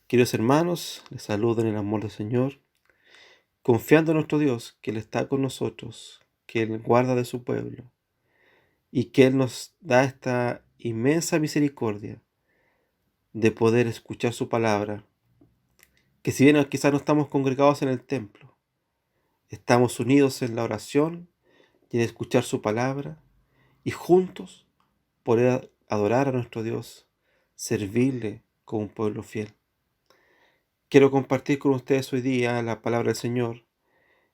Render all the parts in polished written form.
Queridos hermanos, les saludo en el amor del Señor, confiando en nuestro Dios, que Él está con nosotros, que Él guarda de su pueblo y que Él nos da esta inmensa misericordia de poder escuchar su palabra, que si bien quizás no estamos congregados en el templo, estamos unidos en la oración y en escuchar su palabra y juntos poder adorar a nuestro Dios, servirle como un pueblo fiel. Quiero compartir con ustedes hoy día la palabra del Señor.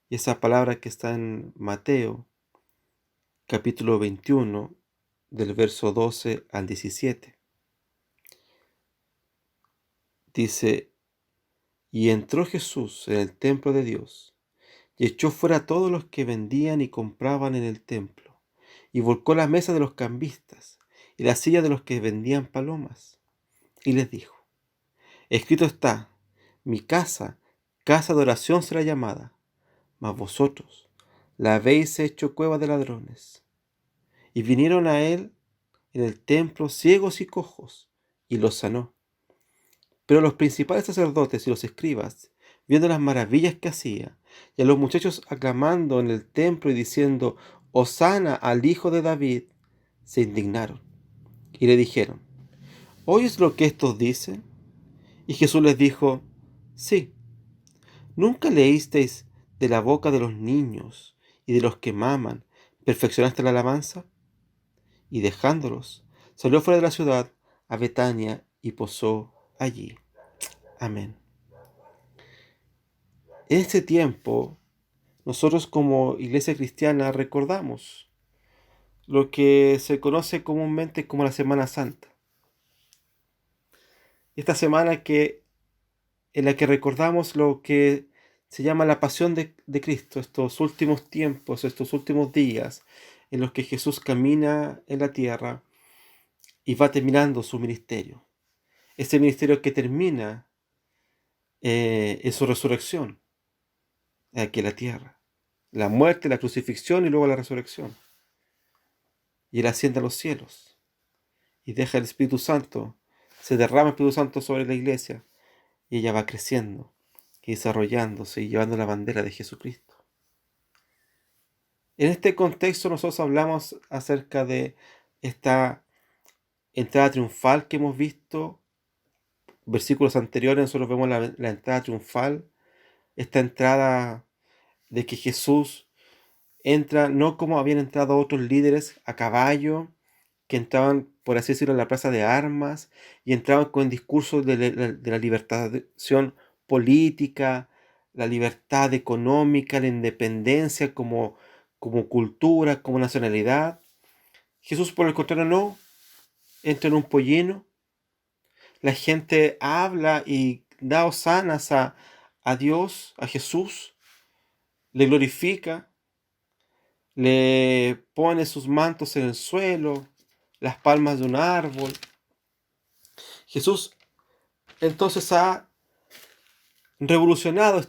Y esa palabra que está en Mateo, capítulo 21, del verso 12 al 17. Dice: Y entró Jesús en el templo de Dios, y echó fuera a todos los que vendían y compraban en el templo, y volcó la mesa de los cambistas, y la silla de los que vendían palomas, y les dijo: Escrito está, mi casa, casa de oración será llamada, mas vosotros la habéis hecho cueva de ladrones. Y vinieron a él en el templo ciegos y cojos, y los sanó. Pero los principales sacerdotes y los escribas, viendo las maravillas que hacía, y a los muchachos aclamando en el templo y diciendo: Hosana al Hijo de David, se indignaron, y le dijeron: ¿Oyes lo que estos dicen? Y Jesús les dijo: Sí, ¿nunca leísteis de la boca de los niños y de los que maman, perfeccionaste la alabanza? Y dejándolos, salió fuera de la ciudad a Betania y posó allí. Amén. En este tiempo, nosotros como Iglesia Cristiana recordamos lo que se conoce comúnmente como la Semana Santa. Esta semana en la que recordamos lo que se llama la pasión de Cristo, estos últimos tiempos, estos últimos días en los que Jesús camina en la tierra y va terminando su ministerio. Ese ministerio que termina en su resurrección aquí en la tierra. La muerte, la crucifixión y luego la resurrección. Y Él asciende a los cielos y deja el Espíritu Santo, se derrama el Espíritu Santo sobre la iglesia y ella va creciendo y desarrollándose y llevando la bandera de Jesucristo. En este contexto nosotros hablamos acerca de esta entrada triunfal que hemos visto. Versículos anteriores nosotros vemos la entrada triunfal, esta entrada de que Jesús entra no como habían entrado otros líderes a caballo, que entraban, por así decirlo, en la plaza de armas y entraban con discursos de la libertación política, la libertad económica, la independencia como cultura, como nacionalidad. Jesús, por el contrario, no. Entra en un pollino, la gente habla y da hosanas a Dios, a Jesús, le glorifica, le pone sus mantos en el suelo, las palmas de un árbol. Jesús entonces ha revolucionado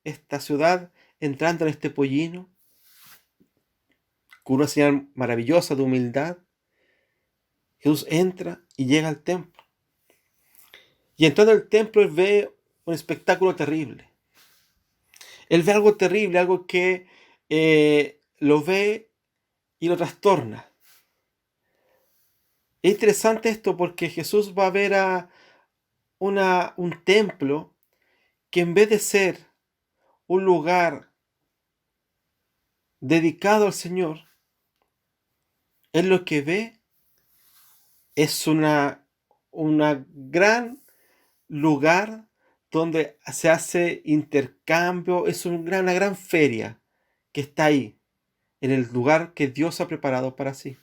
esta ciudad entrando en este pollino con una señal maravillosa de humildad. Jesús entra y llega al templo. Y entrando al templo, Él ve un espectáculo terrible. Él ve algo terrible, algo que lo ve y lo trastorna. Es interesante esto porque Jesús va a ver a un templo que, en vez de ser un lugar dedicado al Señor, Él lo que ve es una gran lugar donde se hace intercambio, es una gran feria que está ahí, en el lugar que Dios ha preparado para sí.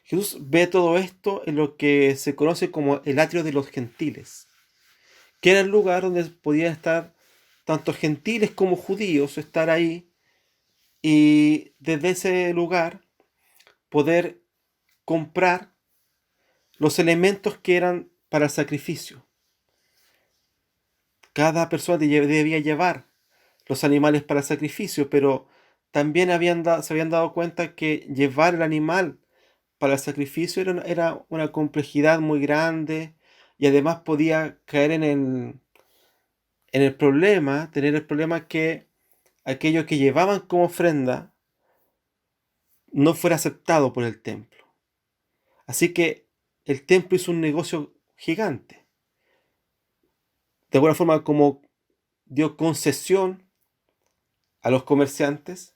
Jesús ve todo esto en lo que se conoce como el atrio de los gentiles, que era el lugar donde podían estar tanto gentiles como judíos, estar ahí y desde ese lugar poder comprar los elementos que eran para el sacrificio. Cada persona debía llevar los animales para el sacrificio, pero también se habían dado cuenta que llevar el animal para el sacrificio era una complejidad muy grande y además podía caer en el problema, tener el problema que aquello que llevaban como ofrenda no fuera aceptado por el templo. Así que el templo hizo un negocio gigante. De alguna forma, como dio concesión a los comerciantes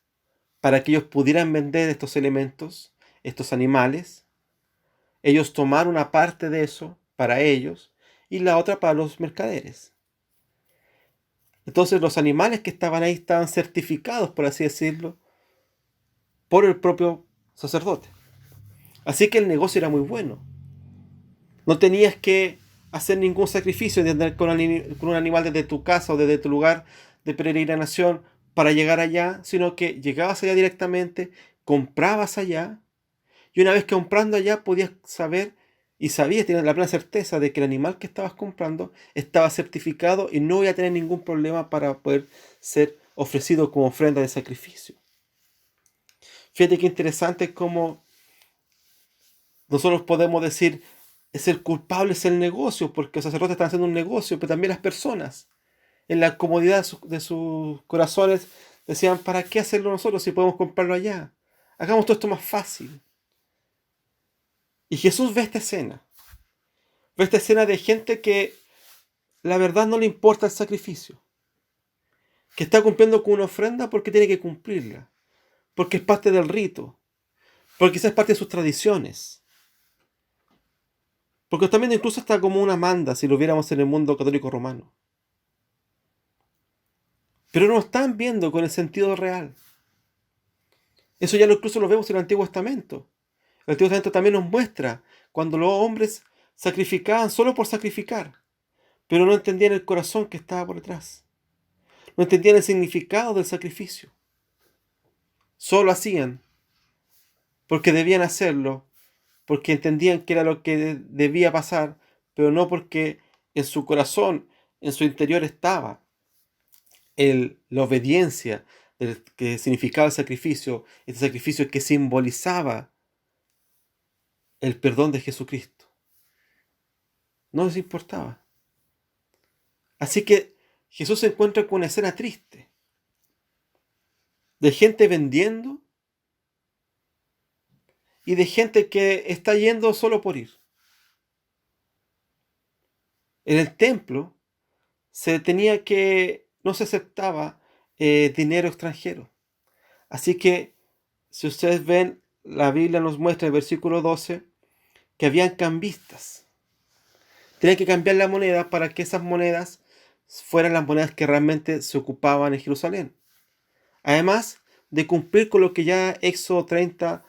para que ellos pudieran vender estos elementos, estos animales, ellos tomaron una parte de eso para ellos y la otra para los mercaderes. Entonces los animales que estaban ahí estaban certificados, por así decirlo, por el propio sacerdote. Así que el negocio era muy bueno. No tenías que hacer ningún sacrificio de andar con un animal desde tu casa o desde tu lugar de peregrinación para llegar allá, sino que llegabas allá directamente, comprabas allá, y una vez que comprando allá podías saber y sabías, tenías la plena certeza de que el animal que estabas comprando estaba certificado y no iba a tener ningún problema para poder ser ofrecido como ofrenda de sacrificio. Fíjate qué interesante cómo nosotros podemos decir, es el culpable es el negocio, porque los sacerdotes están haciendo un negocio, pero también las personas, en la comodidad de sus corazones, decían, ¿para qué hacerlo nosotros si podemos comprarlo allá? Hagamos todo esto más fácil. Y Jesús ve esta escena de gente que la verdad no le importa el sacrificio, que está cumpliendo con una ofrenda porque tiene que cumplirla, porque es parte del rito, porque quizás es parte de sus tradiciones. Porque también incluso está como una manda si lo viéramos en el mundo católico romano. Pero no lo están viendo con el sentido real. Eso ya incluso lo vemos en el Antiguo Testamento. El Antiguo Testamento también nos muestra cuando los hombres sacrificaban solo por sacrificar, pero no entendían el corazón que estaba por detrás. No entendían el significado del sacrificio. Solo hacían porque debían hacerlo, porque entendían que era lo que debía pasar, pero no porque en su corazón, en su interior estaba la obediencia que significaba el sacrificio, este sacrificio que simbolizaba el perdón de Jesucristo. No les importaba. Así que Jesús se encuentra con una escena triste de gente vendiendo y de gente que está yendo solo por ir. En el templo no se aceptaba dinero extranjero. Así que, si ustedes ven, la Biblia nos muestra en el versículo 12 que habían cambistas. Tenían que cambiar la moneda para que esas monedas fueran las monedas que realmente se ocupaban en Jerusalén. Además de cumplir con lo que ya Éxodo 30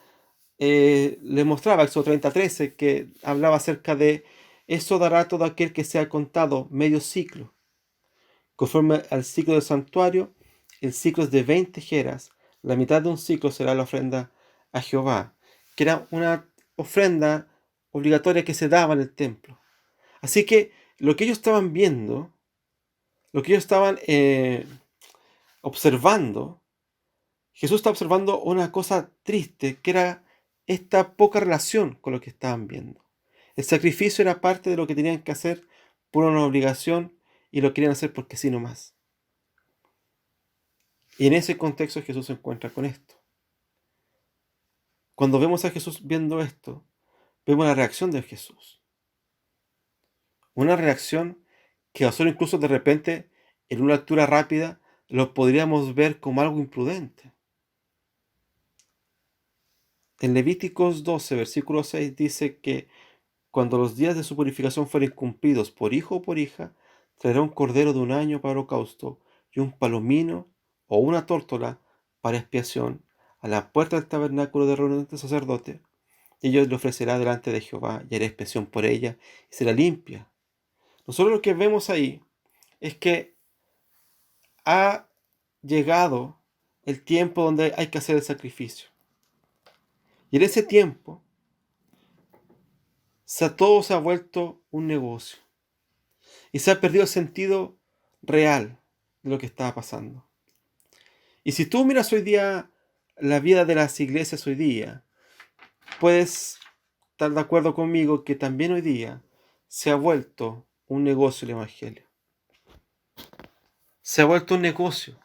le mostraba, Éxodo 30:13, que hablaba acerca de eso dará todo aquel que sea contado medio ciclo. Conforme al ciclo del santuario, el ciclo es de 20 jeras. La mitad de un ciclo será la ofrenda a Jehová, que era una ofrenda obligatoria que se daba en el templo. Así que lo que ellos estaban viendo, lo que ellos estaban observando, Jesús está observando una cosa triste, que era esta poca relación con lo que estaban viendo. El sacrificio era parte de lo que tenían que hacer por una obligación y lo querían hacer porque sí nomás. Y en ese contexto Jesús se encuentra con esto. Cuando vemos a Jesús viendo esto, vemos la reacción de Jesús. Una reacción que nosotros incluso de repente, en una lectura rápida, lo podríamos ver como algo imprudente. En Levíticos 12, versículo 6, dice que cuando los días de su purificación fueren cumplidos por hijo o por hija, traerá un cordero de un año para holocausto y un palomino o una tórtola para expiación a la puerta del tabernáculo de reunión del sacerdote, y ellos le ofrecerá delante de Jehová y hará expiación por ella y será limpia. Nosotros lo que vemos ahí es que ha llegado el tiempo donde hay que hacer el sacrificio. Y en ese tiempo, todo se ha vuelto un negocio. Y se ha perdido el sentido real de lo que estaba pasando. Y si tú miras hoy día la vida de las iglesias hoy día, puedes estar de acuerdo conmigo que también hoy día se ha vuelto un negocio el Evangelio. Se ha vuelto un negocio.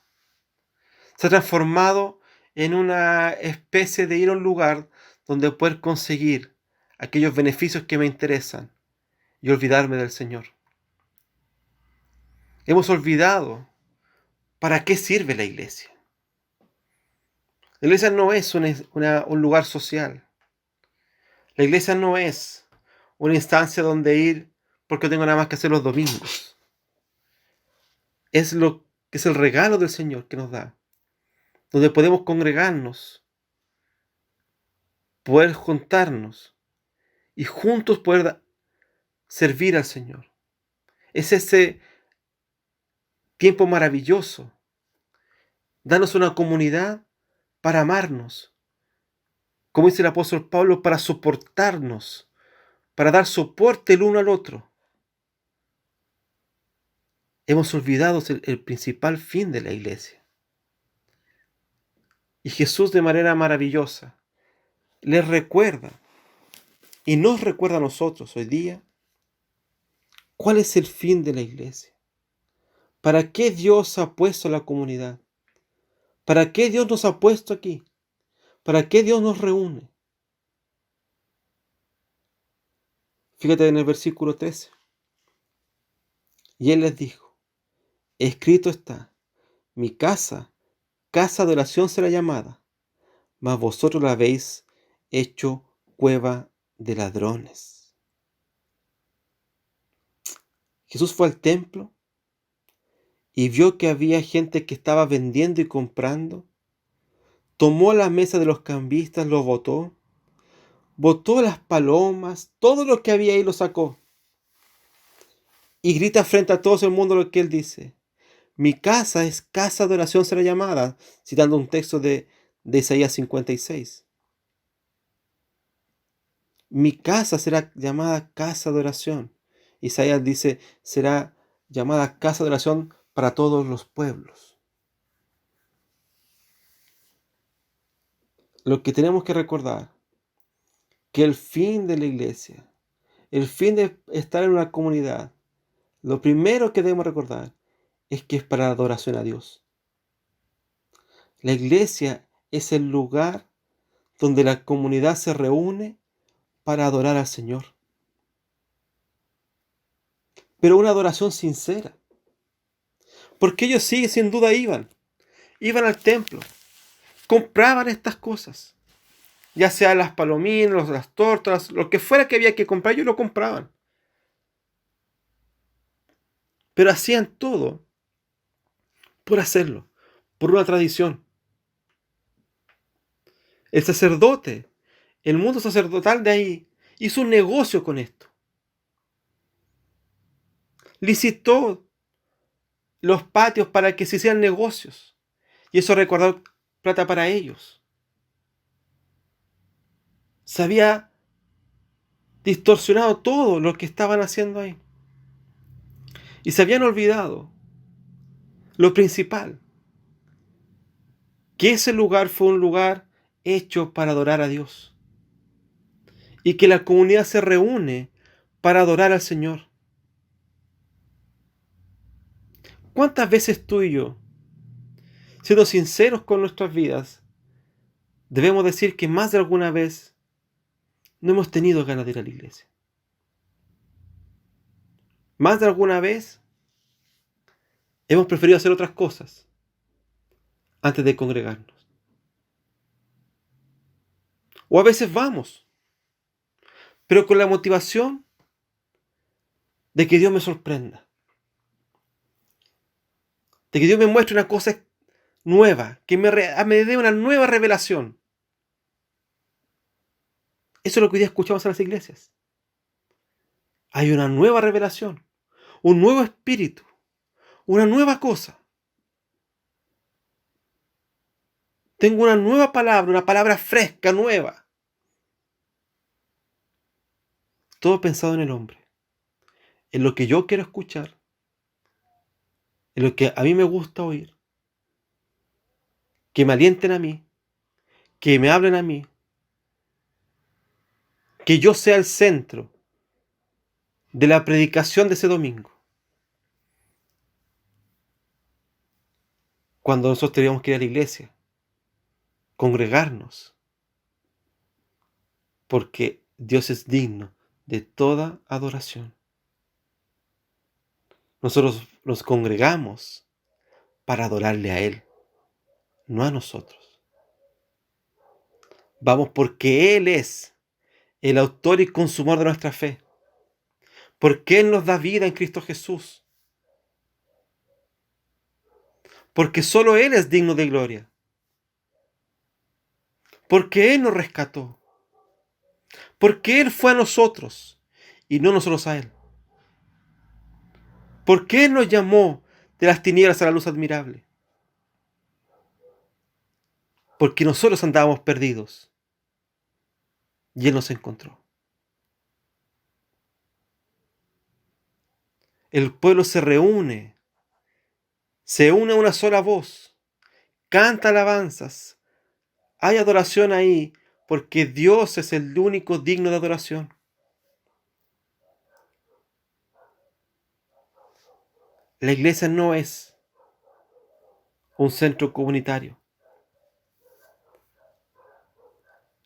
Se ha transformado en una especie de ir a un lugar donde poder conseguir aquellos beneficios que me interesan y olvidarme del Señor. Hemos olvidado para qué sirve la iglesia. La iglesia no es un lugar social. La iglesia no es una instancia donde ir porque no tengo nada más que hacer los domingos. Es lo que es el regalo del Señor que nos da, donde podemos congregarnos, poder juntarnos y juntos poder servir al Señor. Es ese tiempo maravilloso. Danos una comunidad para amarnos. Como dice el apóstol Pablo, para soportarnos, para dar soporte el uno al otro. Hemos olvidado el principal fin de la iglesia. Y Jesús de manera maravillosa les recuerda y nos recuerda a nosotros hoy día cuál es el fin de la iglesia. ¿Para qué Dios ha puesto la comunidad? ¿Para qué Dios nos ha puesto aquí? ¿Para qué Dios nos reúne? Fíjate en el versículo 13. Y Él les dijo, escrito está, mi casa, casa de oración será llamada, mas vosotros la habéis hecho cueva de ladrones. Jesús fue al templo y vio que había gente que estaba vendiendo y comprando. Tomó la mesa de los cambistas, lo botó las palomas, todo lo que había ahí lo sacó. Y grita frente a todo el mundo lo que él dice. Mi casa es casa de oración será llamada, citando un texto de Isaías 56. Mi casa será llamada casa de oración. Isaías dice, será llamada casa de oración para todos los pueblos. Lo que tenemos que recordar, que el fin de la iglesia, el fin de estar en una comunidad, lo primero que debemos recordar es que es para la adoración a Dios. La iglesia es el lugar donde la comunidad se reúne para adorar al Señor. Pero una adoración sincera. Porque ellos sí, sin duda iban al templo, compraban estas cosas. Ya sea las palominas, las tortas, lo que fuera que había que comprar, ellos lo compraban. Pero hacían todo por hacerlo, por una tradición. El sacerdote, el mundo sacerdotal de ahí, hizo un negocio con esto. Licitó los patios para que se hicieran negocios. Y eso recaudó plata para ellos. Se había distorsionado todo lo que estaban haciendo ahí. Y se habían olvidado lo principal, que ese lugar fue un lugar hecho para adorar a Dios. Y que la comunidad se reúne para adorar al Señor. ¿Cuántas veces tú y yo, siendo sinceros con nuestras vidas, debemos decir que más de alguna vez no hemos tenido ganas de ir a la iglesia? Más de alguna vez hemos preferido hacer otras cosas antes de congregarnos. O a veces vamos, pero con la motivación de que Dios me sorprenda. De que Dios me muestre una cosa nueva, que me dé una nueva revelación. Eso es lo que hoy día escuchamos en las iglesias. Hay una nueva revelación, un nuevo espíritu, una nueva cosa. Tengo una nueva palabra, una palabra fresca, nueva. Todo pensado en el hombre, en lo que yo quiero escuchar, en lo que a mí me gusta oír, que me alienten a mí, que me hablen a mí, que yo sea el centro de la predicación de ese domingo. Cuando nosotros teníamos que ir a la iglesia, congregarnos, porque Dios es digno de toda adoración. Nosotros nos congregamos para adorarle a Él, no a nosotros. Vamos porque Él es el autor y consumador de nuestra fe, porque Él nos da vida en Cristo Jesús, porque solo Él es digno de gloria, porque Él nos rescató, porque Él fue a nosotros y no nosotros a Él, porque Él nos llamó de las tinieblas a la luz admirable, porque nosotros andábamos perdidos y Él nos encontró. El pueblo se une a una sola voz, canta alabanzas, hay adoración ahí, porque Dios es el único digno de adoración. La iglesia no es un centro comunitario.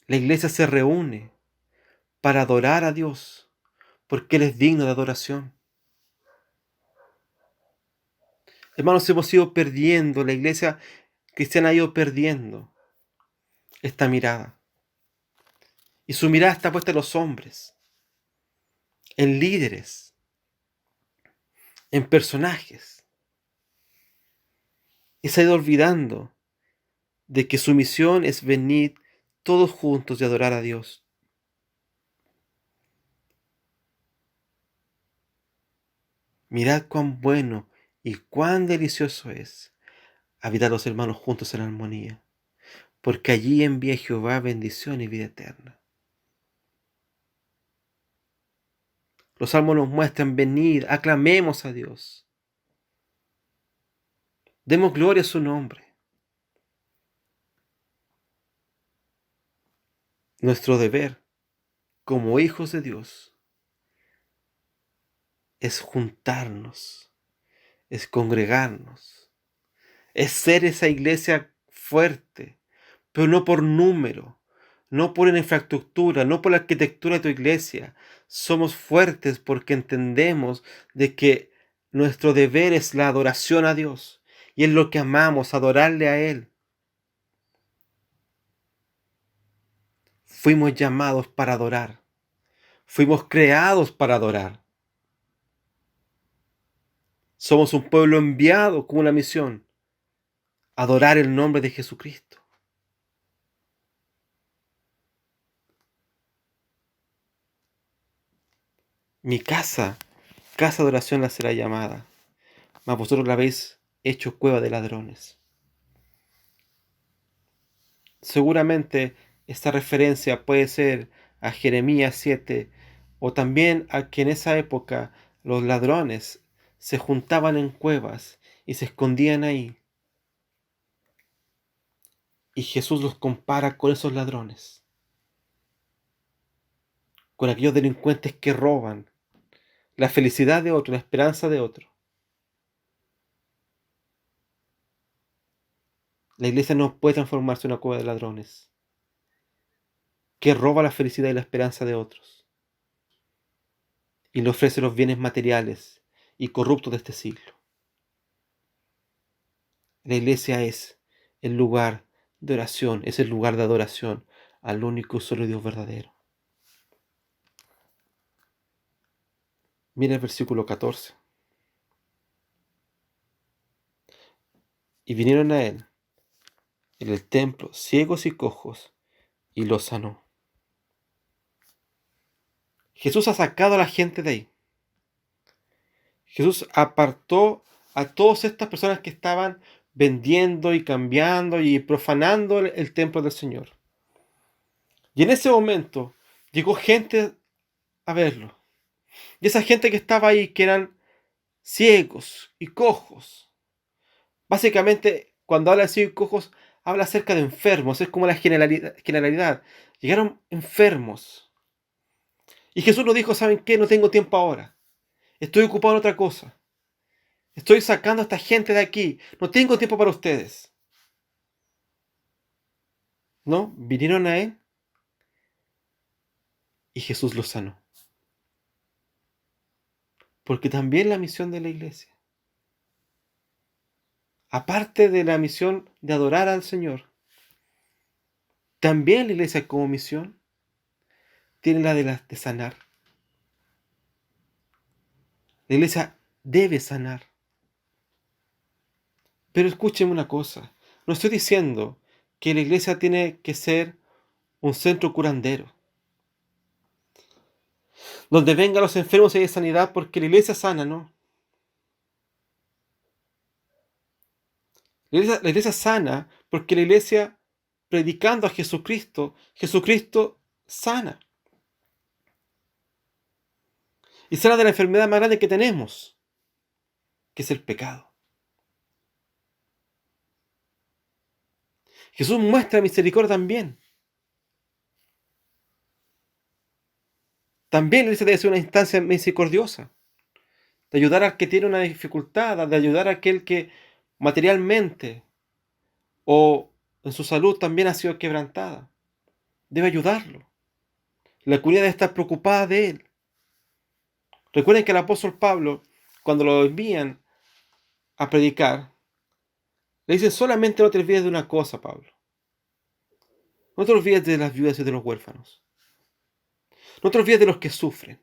La iglesia se reúne para adorar a Dios, porque Él es digno de adoración. Hermanos, hemos ido perdiendo, la iglesia cristiana ha ido perdiendo esta mirada. Y su mirada está puesta en los hombres, en líderes, en personajes. Y se ha ido olvidando de que su misión es venir todos juntos y adorar a Dios. Mirad cuán bueno y cuán delicioso es habitar los hermanos juntos en armonía, porque allí envía Jehová bendición y vida eterna. Los salmos nos muestran: venid, aclamemos a Dios, demos gloria a su nombre. Nuestro deber como hijos de Dios es juntarnos, es congregarnos, es ser esa iglesia fuerte, pero no por número, no por la infraestructura, no por la arquitectura de tu iglesia. Somos fuertes porque entendemos de que nuestro deber es la adoración a Dios y es lo que amamos, adorarle a Él. Fuimos llamados para adorar, fuimos creados para adorar. Somos un pueblo enviado con una misión: adorar el nombre de Jesucristo. Mi casa, casa de oración la será llamada, mas vosotros la habéis hecho cueva de ladrones. Seguramente esta referencia puede ser a Jeremías 7, o también a que en esa época los ladrones se juntaban en cuevas y se escondían ahí. Y Jesús los compara con esos ladrones, con aquellos delincuentes que roban la felicidad de otro, la esperanza de otro. La iglesia no puede transformarse en una cueva de ladrones que roba la felicidad y la esperanza de otros y le ofrece los bienes materiales y corruptos de este siglo. La iglesia es el lugar de oración, es el lugar de adoración al único y solo Dios verdadero. Mira el versículo 14. Y vinieron a él en el templo ciegos y cojos y los sanó. Jesús ha sacado a la gente de ahí. Jesús apartó a todas estas personas que estaban vendiendo y cambiando y profanando el templo del Señor. Y en ese momento llegó gente a verlo. Y esa gente que estaba ahí, que eran ciegos y cojos. Básicamente, cuando habla de ciegos y cojos, habla acerca de enfermos. Es como la generalidad. Llegaron enfermos. Y Jesús nos dijo, ¿saben qué? No tengo tiempo ahora. Estoy ocupado en otra cosa. Estoy sacando a esta gente de aquí. No tengo tiempo para ustedes. ¿No? Vinieron a Él y Jesús los sanó. Porque también la misión de la iglesia, aparte de la misión de adorar al Señor, también la iglesia como misión tiene la de sanar. La iglesia debe sanar. Pero escúcheme una cosa. No estoy diciendo que la iglesia tiene que ser un centro curandero, donde vengan los enfermos y haya sanidad porque la iglesia sana, ¿no? La iglesia sana porque la iglesia, predicando a Jesucristo, Jesucristo sana. Y sana de la enfermedad más grande que tenemos, que es el pecado. Jesús muestra misericordia también. También la iglesia debe ser una instancia misericordiosa, de ayudar al que tiene una dificultad, de ayudar a aquel que materialmente o en su salud también ha sido quebrantada. Debe ayudarlo. La comunidad debe estar preocupada de él. Recuerden que el apóstol Pablo, cuando lo envían a predicar, le dicen solamente no te olvides de una cosa, Pablo. No te olvides de las viudas y de los huérfanos. No te olvides de los que sufren.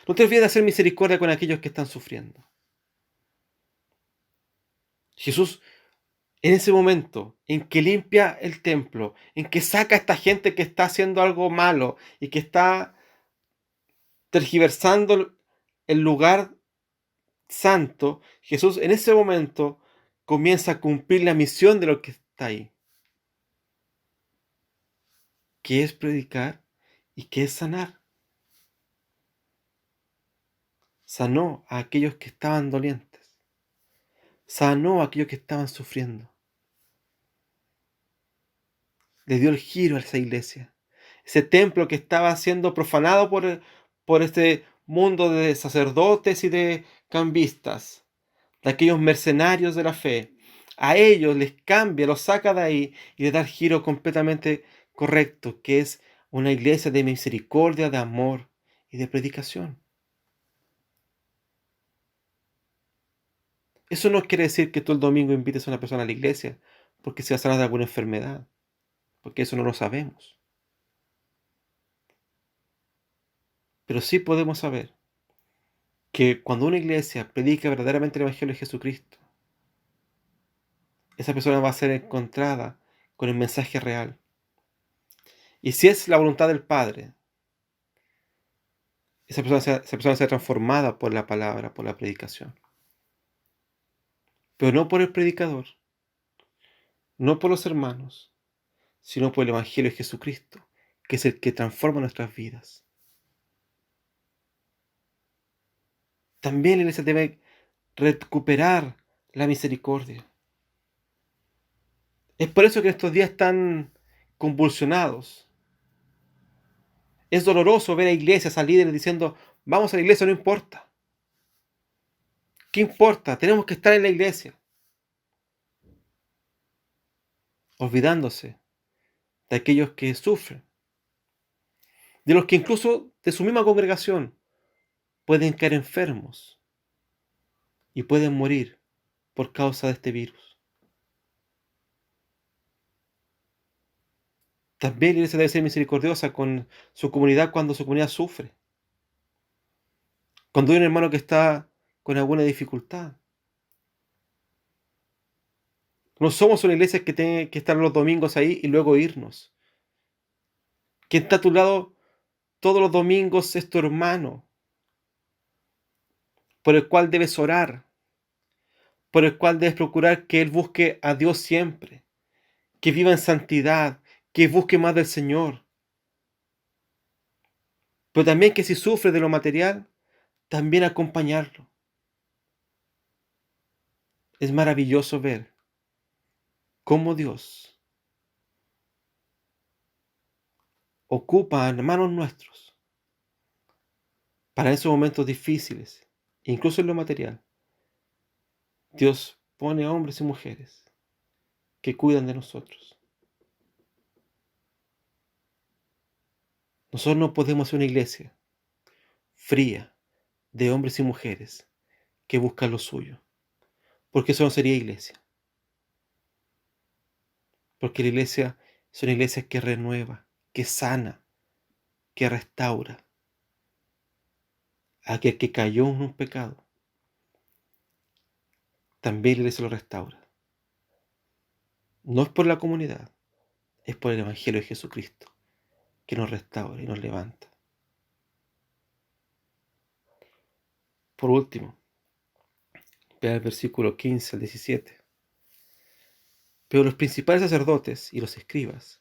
No te olvides de hacer misericordia con aquellos que están sufriendo. Jesús, en ese momento en que limpia el templo, en que saca a esta gente que está haciendo algo malo y que está tergiversando el lugar santo, Jesús en ese momento comienza a cumplir la misión de lo que está ahí, que es predicar y que es sanar. Sanó a aquellos que estaban dolientes. Sanó a aquellos que estaban sufriendo. Le dio el giro a esa iglesia. Ese templo que estaba siendo profanado por este mundo de sacerdotes y de cambistas, de aquellos mercenarios de la fe. A ellos les cambia, los saca de ahí y les da el giro completamente correcto, que es una iglesia de misericordia, de amor y de predicación. Eso no quiere decir que tú el domingo invites a una persona a la iglesia porque se va a sanar de alguna enfermedad, porque eso no lo sabemos. Pero sí podemos saber que cuando una iglesia predica verdaderamente el Evangelio de Jesucristo, esa persona va a ser encontrada con el mensaje real. Y si es la voluntad del Padre, esa persona será transformada por la palabra, por la predicación. Pero no por el predicador, no por los hermanos, sino por el Evangelio de Jesucristo, que es el que transforma nuestras vidas. También la iglesia debe recuperar la misericordia. Es por eso que en estos días tan convulsionados, es doloroso ver a iglesias, a líderes diciendo, vamos a la iglesia, no importa. ¿Qué importa? Tenemos que estar en la iglesia. Olvidándose de aquellos que sufren, de los que incluso de su misma congregación pueden caer enfermos y pueden morir por causa de este virus. También la iglesia debe ser misericordiosa con su comunidad cuando su comunidad sufre. Cuando hay un hermano que está con alguna dificultad. No somos una iglesia que tiene que estar los domingos ahí y luego irnos. Quien está a tu lado todos los domingos es tu hermano, por el cual debes orar, por el cual debes procurar que él busque a Dios siempre, que viva en santidad, que busque más del Señor. Pero también que si sufre de lo material, también acompañarlo. Es maravilloso ver cómo Dios ocupa a hermanos nuestros para esos momentos difíciles, incluso en lo material. Dios pone hombres y mujeres que cuidan de nosotros. Nosotros no podemos ser una iglesia fría de hombres y mujeres que buscan lo suyo, porque eso no sería iglesia. Porque la iglesia es una iglesia que renueva, que sana, que restaura a aquel que cayó en un pecado. También la iglesia lo restaura. No es por la comunidad, es por el Evangelio de Jesucristo, que nos restaura y nos levanta. Por último, vea el versículo 15 al 17. Pero los principales sacerdotes y los escribas,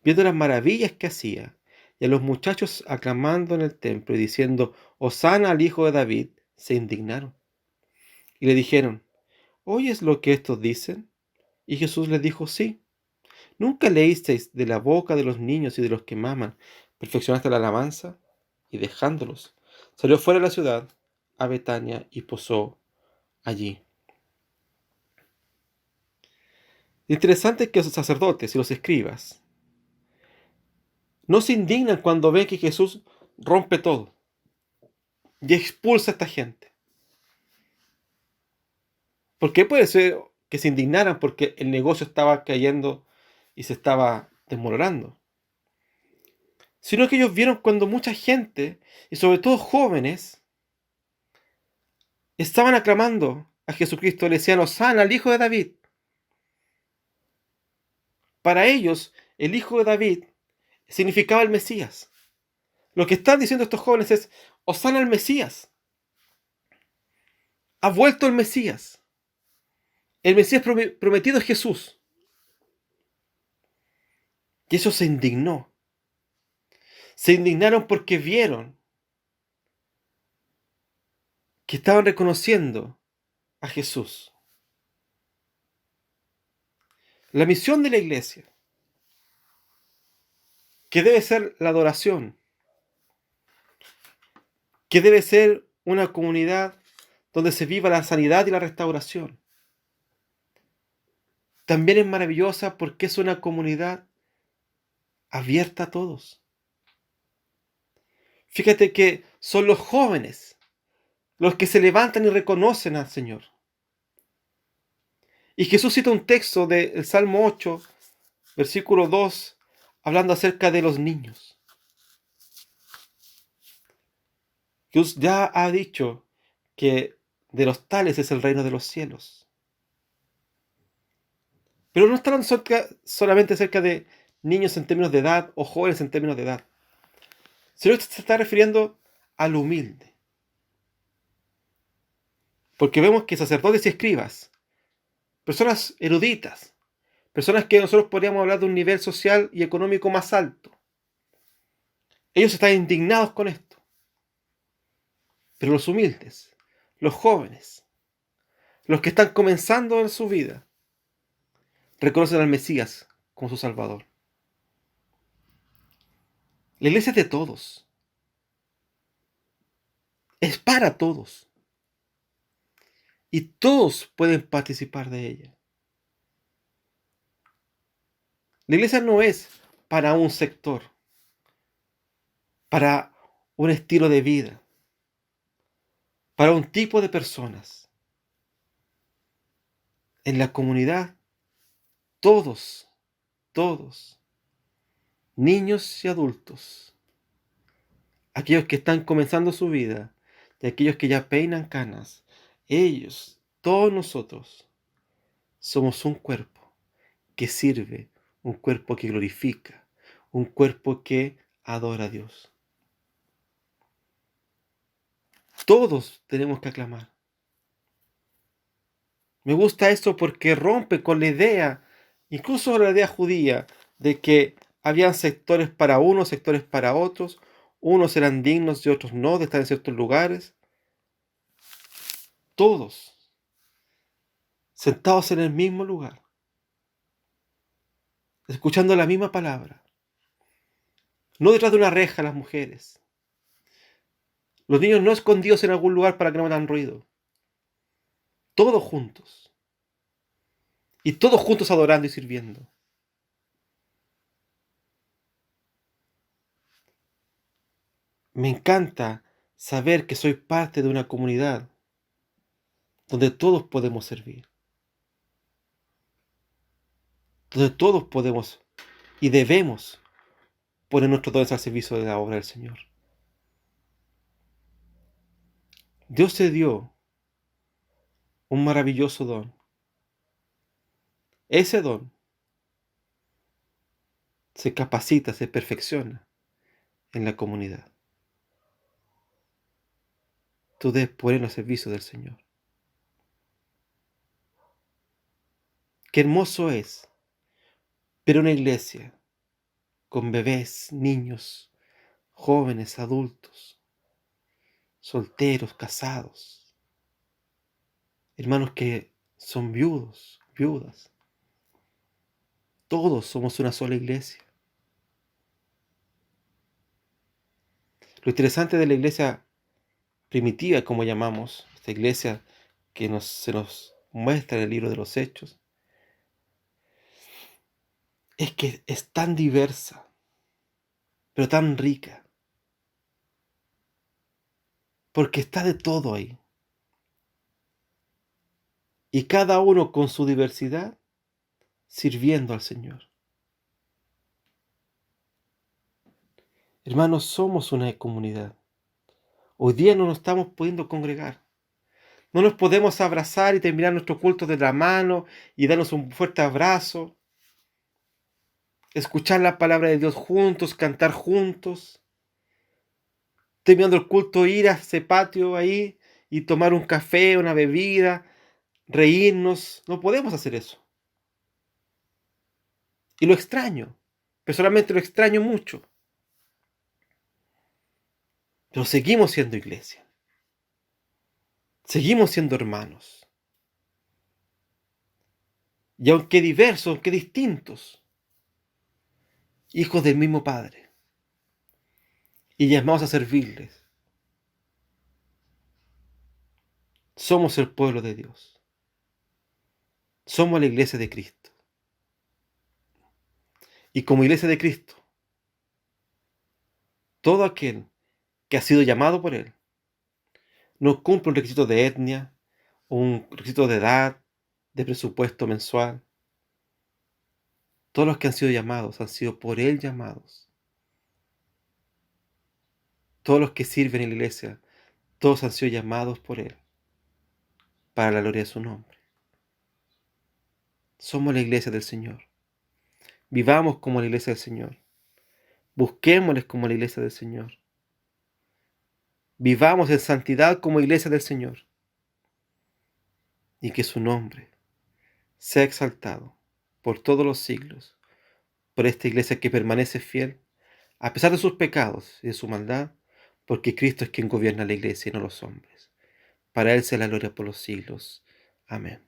viendo las maravillas que hacía, y a los muchachos aclamando en el templo y diciendo, Hosana al Hijo de David, se indignaron. Y le dijeron, ¿oyes lo que estos dicen? Y Jesús les dijo, sí. ¿Nunca leísteis de la boca de los niños y de los que maman, perfeccionaste la alabanza? Y dejándolos, salió fuera de la ciudad a Betania y posó allí. Interesante es que los sacerdotes y los escribas no se indignan cuando ven que Jesús rompe todo y expulsa a esta gente. ¿Por qué puede ser que se indignaran porque el negocio estaba cayendo y se estaba desmoronando? Sino que ellos vieron cuando mucha gente, y sobre todo jóvenes, estaban aclamando a Jesucristo, le decían, Hosana al Hijo de David. Para ellos, el Hijo de David significaba el Mesías. Lo que están diciendo estos jóvenes es, Hosana al Mesías. Ha vuelto el Mesías. El Mesías prometido es Jesús. Y eso se indignó. Se indignaron porque vieron que estaban reconociendo a Jesús. La misión de la iglesia, que debe ser la adoración, que debe ser una comunidad donde se viva la sanidad y la restauración, también es maravillosa porque es una comunidad abierta a todos. Fíjate que son los jóvenes los que se levantan y reconocen al Señor. Y Jesús cita un texto del Salmo 8, versículo 2, hablando acerca de los niños. Jesús ya ha dicho que de los tales es el reino de los cielos. Pero no está solamente cerca de niños en términos de edad o jóvenes en términos de edad, sino que se está refiriendo al humilde. Porque vemos que sacerdotes y escribas, personas eruditas, personas que nosotros podríamos hablar de un nivel social y económico más alto, ellos están indignados con esto. Pero los humildes, los jóvenes, los que están comenzando en su vida, reconocen al Mesías como su Salvador. La iglesia es de todos, es para todos, y todos pueden participar de ella. La iglesia no es para un sector, para un estilo de vida, para un tipo de personas. En la comunidad, todos, niños y adultos, aquellos que están comenzando su vida y aquellos que ya peinan canas, ellos, todos nosotros, somos un cuerpo que sirve, un cuerpo que glorifica, un cuerpo que adora a Dios. Todos tenemos que aclamar. Me gusta esto porque rompe con la idea, incluso la idea judía, de que habían sectores para unos, sectores para otros, unos eran dignos y otros no de estar en ciertos lugares. Todos sentados en el mismo lugar, escuchando la misma palabra, no detrás de una reja las mujeres, los niños no escondidos en algún lugar para que no hagan ruido, todos juntos, y todos juntos adorando y sirviendo. Me encanta saber que soy parte de una comunidad donde todos podemos servir, donde todos podemos y debemos poner nuestros dones al servicio de la obra del Señor. Dios te dio un maravilloso don. Ese don se capacita, se perfecciona en la comunidad. Tú debes ponerlo al servicio del Señor. Qué hermoso es ver una iglesia con bebés, niños, jóvenes, adultos, solteros, casados, hermanos que son viudos, viudas. Todos somos una sola iglesia. Lo interesante de la iglesia primitiva, como llamamos, esta iglesia que se nos muestra en el libro de los Hechos, es que es tan diversa, pero tan rica, porque está de todo ahí. Y cada uno con su diversidad sirviendo al Señor. Hermanos, somos una comunidad. Hoy día no nos estamos pudiendo congregar. No nos podemos abrazar y terminar nuestro culto de la mano y darnos un fuerte abrazo. Escuchar la palabra de Dios juntos, cantar juntos. Terminando el culto, ir a ese patio ahí y tomar un café, una bebida, reírnos. No podemos hacer eso. Y lo extraño. Personalmente lo extraño mucho. Pero seguimos siendo iglesia. Seguimos siendo hermanos. Y aunque diversos, aunque distintos, hijos del mismo Padre. Y llamados a servirles. Somos el pueblo de Dios. Somos la iglesia de Cristo. Y como iglesia de Cristo, todo aquel que ha sido llamado por Él no cumple un requisito de etnia, un requisito de edad, de presupuesto mensual. Todos los que han sido llamados han sido por Él llamados. Todos los que sirven en la iglesia, todos han sido llamados por Él para la gloria de su nombre. Somos la iglesia del Señor. Vivamos como la iglesia del Señor. Busquémosles como la iglesia del Señor. Vivamos en santidad como iglesia del Señor. Y que su nombre sea exaltado por todos los siglos, por esta iglesia que permanece fiel, a pesar de sus pecados y de su maldad, porque Cristo es quien gobierna la iglesia y no los hombres. Para Él sea la gloria por los siglos. Amén.